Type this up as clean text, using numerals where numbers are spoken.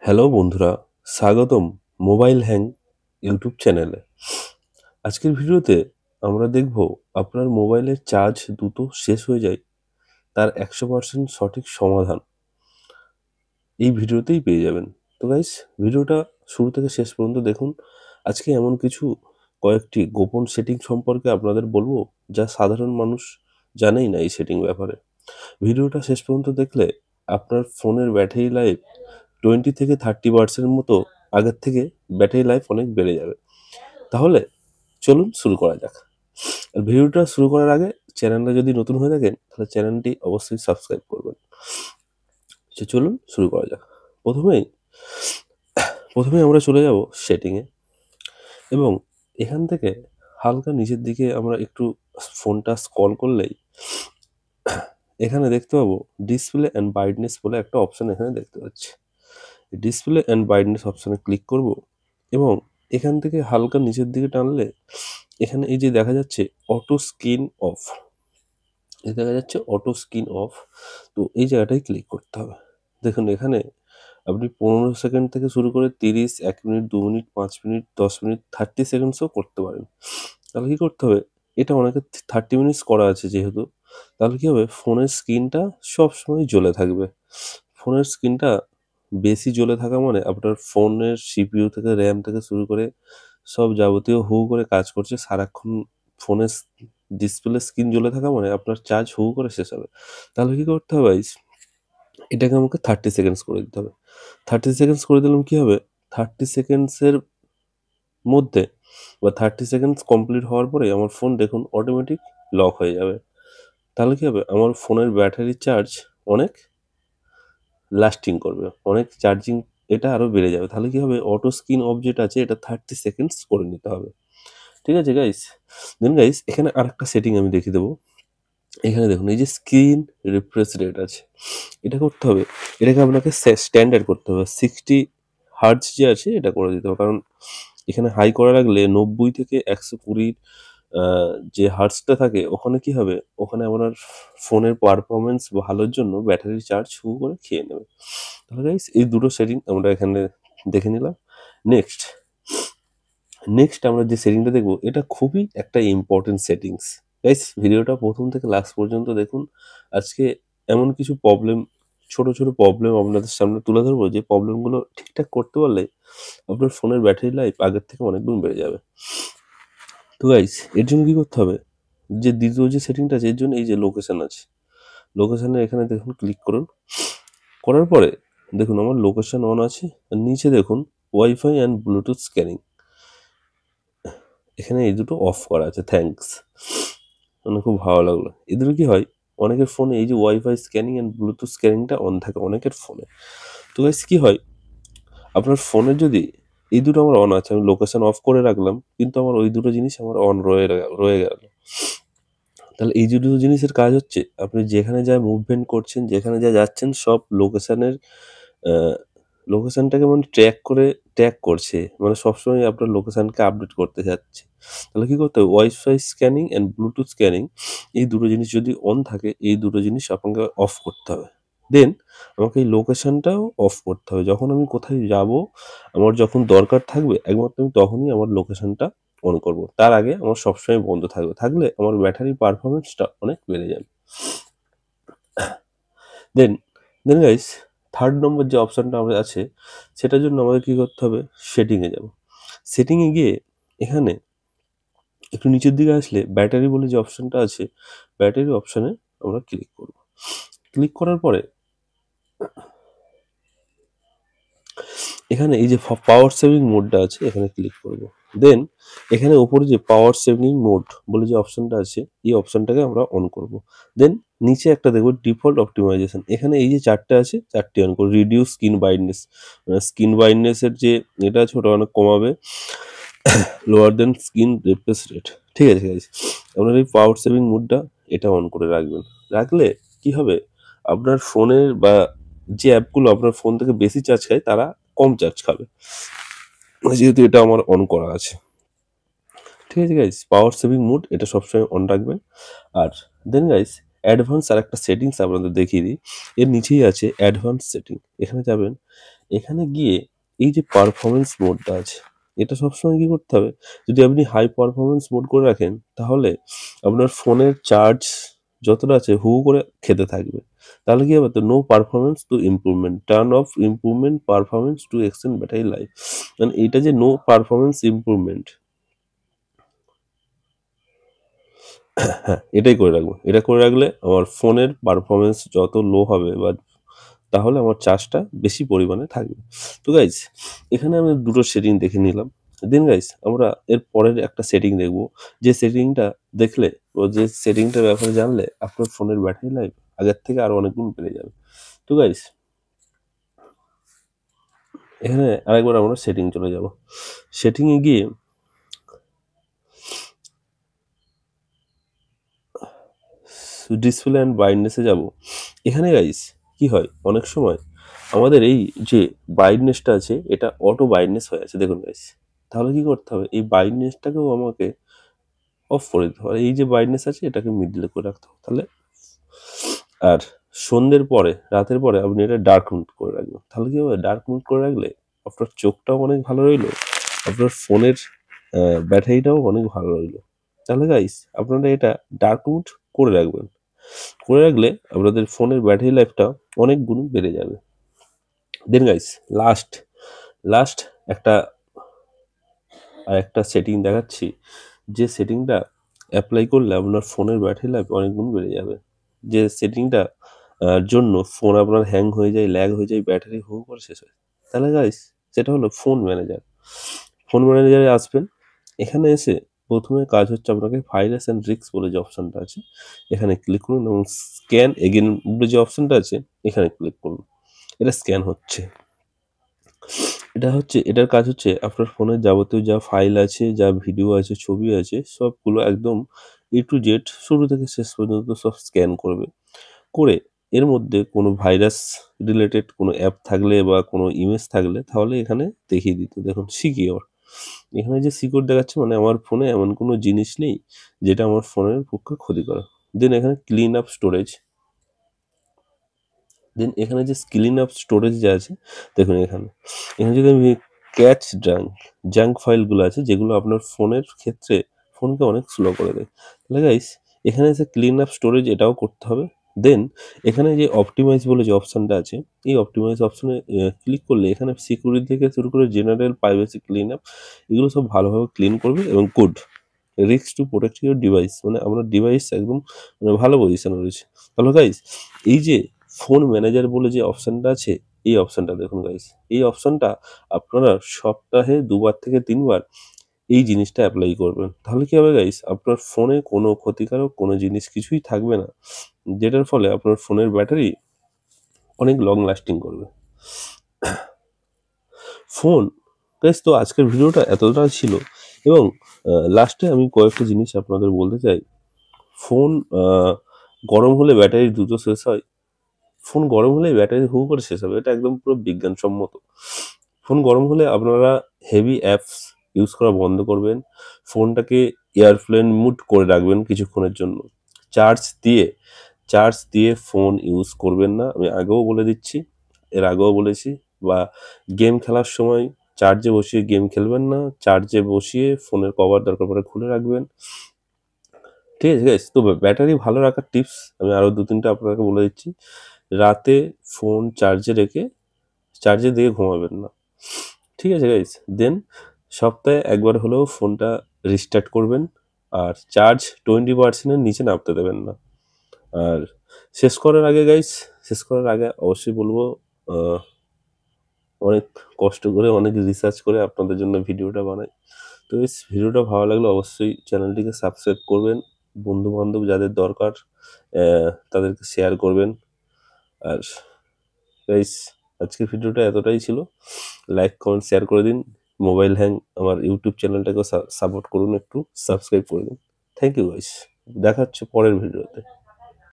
Hello বন্ধুরা, স্বাগতম mobile hang YouTube চ্যানেলে। আজকের ভিডিওতে আমরা দেখব আপনার মোবাইলের চার্জ দ্রুত শেষ হয়ে যায় তার 100% সঠিক সমাধান এই ভিডিওতেই পেয়ে যাবেন। তো গাইস, ভিডিওটা শুরু থেকে শেষ পর্যন্ত দেখুন। আজকে এমন কিছু কয়েকটি গোপন সেটিং সম্পর্কে আপনাদের বলবো যা সাধারণ মানুষ জানেই না এই সেটিং ব্যাপারে। ভিডিওটা শেষ পর্যন্ত দেখলে আপনার ফোনের ব্যাটারি লাইফ 20 থেকে 30% মতো আগের থেকে ব্যাটারি লাইফ অনেক বেড়ে যাবে। তাহলে চলুন শুরু করা যাক। আর ভিডিওটা শুরু করার আগে চ্যানেলটা যদি নতুন হয়ে থাকেন তাহলে চ্যানেলটি অবশ্যই সাবস্ক্রাইব করবেন। চলুন শুরু করা যাক। প্রথমেই প্রথমেই আমরা চলে যাব সেটিংয়ে এবং এখান থেকে হালকা নিচের দিকে আমরা একটু ফোনটা স্ক্রল করলেই এখানে দেখতে পাবো ডিসপ্লে অ্যান্ড ব্রাইটনেস বলে একটা অপশন এখানে দেখতে পাচ্ছি। ডিসপ্লে অ্যান্ড ব্রাইটনেস অপশনে ক্লিক করব এবং এখান থেকে হালকা নিচের দিকে টানলে এখানে এই যে দেখা যাচ্ছে অটো স্ক্রিন অফ, এই দেখা যাচ্ছে অটো স্ক্রিন অফ। তো এই জায়গাটায় ক্লিক করতে হবে। দেখুন এখানে আপনি 15 সেকেন্ড থেকে শুরু করে 30, 1 মিনিট, 2 মিনিট, 5 মিনিট, 10 মিনিট, 30 সেকেন্ডসও করতে পারেন। তাহলে কি করতে হবে, এটা অনেকের 30 মিনিটস করা আছে যেহেতু, তাহলে কি হবে ফোনের স্ক্রিনটা সবসময় জ্বলে থাকবে। ফোনের স্ক্রিনটা বেশি জ্বলে থাকা মানে আপনার ফোনের সিপিইউ থেকে র্যাম থেকে শুরু করে সব যাবতীয় হু হু করে কাজ করছে সারাক্ষণ। ফোনের ডিসপ্লে স্ক্রিন জ্বলে থাকা মানে আপনার চার্জ হু হু করে শেষ হবে। তাহলে কি করতে হবে গাইস, এটাকে আমাকে 30 সেকেন্ডস করে দিতে হবে। 30 সেকেন্ডস করে দিলাম কি হবে, 30 সেকেন্ডসের মধ্যে বা 30 সেকেন্ডস কমপ্লিট হওয়ার পরে আমার ফোন দেখুন অটোমেটিক লক হয়ে যাবে। তাহলে কি হবে, আমার ফোনের ব্যাটারি চার্জ অনেক লাস্টিং করবে, অনেক চার্জিং এটা আরও বেড়ে যাবে। তাহলে কি হবে, অটো স্ক্রিন অফ যেটা আছে এটা 30 সেকেন্ডস করে নিতে হবে। ঠিক আছে গাইস? দেন গাইস এখানে আরেকটা সেটিং আমি দেখিয়ে দেবো। এখানে দেখুন এই যে স্ক্রিন রিফ্রেশ রেট আছে, এটা করতে হবে। এটাকে আপনাকে স্ট্যান্ডার্ড করতে হবে। 60 হার্টজ যে আছে এটা করে দিতে হবে, কারণ এখানে হাই করে রাখলে 90 থেকে 120 যে হার্টজটা থাকে ওখানে কি হবে, ওখানে আপনার ফোনের পারফরমেন্স ভালোর জন্য ব্যাটারি চার্জ হু করে খেয়ে নেবে। তাহলে গাইস এই দুটো সেটিং আমরা এখানে দেখে নিলাম। নেক্সট নেক্সট আমরা যে সেটিংটা দেখবো এটা খুবই একটা ইম্পর্টেন্ট সেটিংস। গাইস ভিডিওটা প্রথম থেকে লাস্ট পর্যন্ত দেখুন। আজকে এমন কিছু প্রবলেম, ছোট ছোট প্রবলেম আপনাদের সামনে তুলে ধরবো যে প্রবলেমগুলো ঠিকঠাক করতে পারলে আপনার ফোনের ব্যাটারি লাইফ আগের থেকে অনেক গুণ বেড়ে যাবে। তো গাইস এর জন্য কি করতে হবে, যে দ্বিতীয় যে সেটিংটা আছে এর জন্য এই যে লোকেশন আছে, লোকেশনে এখানে দেখুন ক্লিক করুন। করার পরে দেখুন আমার লোকেশন অন আছে, আর নিচে দেখুন ওয়াইফাই অ্যান্ড ব্লুটুথ স্ক্যানিং, এখানে এই দুটো অফ করা আছে। থ্যাঙ্কস, মানে খুব ভালো লাগলো। এই দুটো কি হয়, অনেকের ফোনে এই যে ওয়াইফাই স্ক্যানিং অ্যান্ড ব্লুটুথ স্ক্যানিংটা অন থাকে অনেকের ফোনে। তো গাইস কি হয়, আপনার ফোনে যদি এই দুটো আমার অন আছে, আমি লোকেশন অফ করে রাখলাম কিন্তু আমার ওই দুটো জিনিস আমার অন রয়ে গেল। তাহলে এই দুটো জিনিসের কাজ হচ্ছে আপনি যেখানে যা মুভমেন্ট করছেন, যেখানে যা যাচ্ছেন সব লোকেশনের লোকেশনটাকে মানে ট্র্যাক করছে, মানে সবসময় আপনার লোকেশনকে আপডেট করতে যাচ্ছে। তাহলে কি করতে হবে, wifi scanning and Bluetooth scanning এই দুটো জিনিস যদি অন থাকে, এই দুটো জিনিস আপনাকে অফ করতে হবে। দেন আমাকে এই লোকেশনটাও অফ করতে হবে। যখন আমি কোথায় যাব, আমার যখন দরকার থাকবে একমাত্র আমি তখনই আমার লোকেশনটা অন করব। তার আগে আমার সবসময় বন্ধ থাকবে, থাকলে আমার ব্যাটারি পারফরমেন্সটা অনেক বেড়ে যাবে। দেন দেন গাইস থার্ড নম্বর যে অপশনটা আমাদের আছে সেটার জন্য আমাদের কি করতে হবে, সেটিংয়ে যাব। সেটিংয়ে গিয়ে এখানে একটু নিচের দিকে আসলে ব্যাটারি বলে যে অপশনটা আছে, ব্যাটারি অপশনে আমরা ক্লিক করব। ক্লিক করার পরে এখানে এই যে পাওয়ার সেভিং মোডটা আছে এখানে ক্লিক করব। দেন এখানে উপরে যে পাওয়ার সেভিং মোড বলে যে অপশনটা আছে এই অপশনটাকে আমরা অন করব। দেন নিচে একটা দেখব ডিফল্ট অপটিমাইজেশন, এখানে এই যে চারটে আছে চারটে অন করব। রিডিউস স্ক্রিন ব্রাইটনেস, স্ক্রিন ব্রাইটনেসের যে এটা আছে ওটা অনেক কমাবে। লোয়ার দেন স্ক্রিন রিফ্রেশ রেট। ঠিক আছে গাইস, আপনার এই পাওয়ার সেভিং মোডটা এটা অন করে রাখবেন। রাখলে কি হবে, আপনার ফোনের বা যে অ্যাপগুলো আপনার ফোন থেকে বেশি চার্জ খায় তারা কম চার্জ খাবে, যেহেতু এটা আমার অন করা আছে। ঠিক আছে গাইস, পাওয়ার সেভিং মোড এটা সবসময় অন রাখবেন। আর দেন গাইস অ্যাডভান্স আর একটা সেটিংস আপনাদের দেখিয়ে দিই। এর নিচেই আছে অ্যাডভান্স সেটিং, এখানে যাবেন। এখানে গিয়ে এই যে পারফরমেন্স মোডটা আছে, এটা সবসময় কি করতে হবে, যদি আপনি হাই পারফরমেন্স মোড করে রাখেন তাহলে আপনার ফোনের চার্জ যতটা আছে হু হু করে খেতে থাকবে। তাহলে কি হবে, তো no performance to improvement, turn off improvement performance to extend battery life. মানে এটা যে নো পারফরমেন্স ইমপ্রুভমেন্ট, হ্যাঁ এটাই করে রাখবো। এটা করে রাখলে আমার ফোনের পারফরমেন্স যত লো হবে বা তাহলে আমার চার্জটা বেশি পরিমাণে থাকবে। তো গাইজ এখানে আমি দুটো সেটিং দেখে নিলাম। দেন গাইজ আমরা এর পরের একটা সেটিং দেখব, যে সেটিংটা দেখলে ও যে সেটিংটার ব্যাপারে জানলে আপনার ফোনের ব্যাটারি লাইফ আগের থেকে আরো অনেক গুণ বেড়ে যাবে। তো গাইজ এখানে আরেকবার আমরা সেটিং চলে যাব। সেটিংয়ে গিয়ে ডিসপ্লে অ্যান্ড ব্রাইটনেসে যাব। এখানে গাইস কি হয়, অনেক সময় আমাদের এই যে ব্রাইটনেসটা আছে এটা অটো ব্রাইটনেস হয়ে আছে, দেখুন গাইস। তাহলে কি করতে হবে, এই ব্রাইটনেসটাকেও আমাকে অফ করে দিতে হবে। এই যে ব্রাইটনেস আছে এটাকে মিডলে করে রাখতে হবে তাহলে। আর সন্ধ্যের পরে, রাতের পরে আপনি এটা ডার্ক মুড করে রাখবেন। তাহলে কি হবে, ডার্ক মুড করে রাখলে আপনার চোখটাও অনেক ভালো রইলো, আপনার ফোনের ব্যাটারিটাও অনেক ভালো রইলো। তাহলে গাইস আপনারা এটা ডার্ক মুড করে রাখবেন। করে রাখলে আপনাদের ফোনের ব্যাটারি লাইফটা অনেক গুণ বেড়ে যাবে। দেন গাইস লাস্ট একটা সেটিং দেখাচ্ছি, যে সেটিংটা অ্যাপ্লাই করলে আপনার ফোনের ব্যাটারি লাইফ অনেক গুণ বেড়ে যাবে। যে সেটিংটা জন্য ফোন আপনার হ্যাং হয়ে যায়, ল্যাগ হয়ে যায়, ব্যাটারি হু হু করে শেষ হয়। তাহলে গাইস সেটা হলো ফোন ম্যানেজার। ফোন ম্যানেজারে আসবেন, এখানে এসে প্রথমে কাজ হচ্ছে আপনাকে ভাইরাস অ্যান্ড রিস্ক বলে যে অপশনটা আছে এখানে ক্লিক করুন এবং স্ক্যান এগেন বলে যে অপশনটা আছে এখানে ক্লিক করুন। এটা স্ক্যান হচ্ছে, এটার কাজ হচ্ছে আপনার ফোনের যাবতীয় যা ফাইল আছে, যা ভিডিও আছে, ছবি আছে, সবগুলো একদম এ টু জেড শুরু থেকে শেষ পর্যন্ত সব স্ক্যান করবে। করে এর মধ্যে কোনো ভাইরাস রিলেটেড কোনো অ্যাপ থাকলে বা কোনো ইমেজ থাকলে তাহলে এখানে দেখিয়ে দিত। দেখুন সিকিওর, এখানে যে সিকিওর দেখাচ্ছে মানে আমার ফোনে এমন কোনো জিনিস নেই যেটা আমার ফোনের পক্ষে ক্ষতিকর। দেন এখানে ক্লিন আপ স্টোরেজ, দেন এখানে যে ক্লিন আপ স্টোরেজ যে আছে দেখুন এখানে যদি আমি ক্যাচ জাঙ্ক ফাইলগুলো আছে যেগুলো আপনার ফোনের ক্ষেত্রে ফোনকে অনেক স্লো করে দেয়, তাহলে গাইস এখানে যে ক্লিন আপ স্টোরেজ এটাও করতে হবে। দেন এখানে যে অপটিমাইজ বলে যে অপশনটা আছে, এই অপটিমাইজ অপশনে ক্লিক করলে এখানে সিকিউরিটি থেকে শুরু করে জেনারেল প্রাইভেসি ক্লিন আপ এগুলো সব ভালোভাবে ক্লিন করবে এবং good risk to protect your device, মানে আপনার ডিভাইস একদম মানে ভালো পজিশনে রয়েছে। তাহলে গাইস এই যে ফোন ম্যানেজার বলে যে অপশনটা আছে, এই অপশনটা দেখুন গাইস, এই অপশনটা আপনারা সপ্তাহে 2 বার থেকে 3 বার এই জিনিসটা অ্যাপ্লাই করবেন। তাহলে কি হবে গাইস, আপনার ফোনে কোনো ক্ষতিকারক কোনো জিনিস কিছুই থাকবে না, যেটার ফলে আপনার ফোনের ব্যাটারি অনেক লং লাস্টিং করবে। ফোন গাইস, তো আজকের ভিডিওটা এতটা ছিল এবং লাস্টে আমি কয়েকটা জিনিস আপনাদের বলতে চাই। ফোন গরম হলে ব্যাটারি দ্রুত শেষ হয়, ফোন গরম হলে ব্যাটারি হু হু করে শেষ হবে, এটা একদম পুরো বিজ্ঞানসম্মত। ফোন গরম হলে আপনারা হেভি অ্যাপস ইউজ করা বন্ধ করবেন, ফোনটাকে এয়ারপ্লেন মুড করে রাখবেন কিছুক্ষণের জন্য। চার্জ দিয়ে ফোন ইউজ করবেন না, আমি আগেও বলে দিচ্ছি, এর আগেও বলেছি। বা গেম খেলার সময় চার্জে বসিয়ে গেম খেলবেন না, চার্জে বসিয়ে ফোনের কভার দরকার পড়ে খুলে রাখবেন। ঠিক আছে গাইস, তো ব্যাটারি ভালো রাখার টিপস আমি আরও 2-3টা আপনাকে বলে দিচ্ছি। রাতে ফোন চার্জে দিয়ে ঘুমাবেন না, ঠিক আছে গাইস। দেন সপ্তাহে একবার হলেও ফোনটা রিস্টার্ট করবেন, আর চার্জ 20%-এর নিচে নামতে দেবেন না। আর শেষ করার আগে অবশ্যই বলবো, অনেক কষ্ট করে অনেক রিসার্চ করে আপনাদের জন্য ভিডিওটা বানাই। তো এই ভিডিওটা ভালো লাগলে অবশ্যই চ্যানেলটিকে সাবস্ক্রাইব করবেন, বন্ধু বান্ধব যাদের দরকার তাদেরকে শেয়ার করবেন। আর গাইস আজকের ভিডিওটা এতটাই ছিল, লাইক কমেন্ট শেয়ার করে দিন। মোবাইল হ্যাং আমার ইউটিউব চ্যানেলটাকেও সাপোর্ট করুন, একটু সাবস্ক্রাইব করে দিন। থ্যাংক ইউ গাইস, দেখা হচ্ছে পরের ভিডিওতে।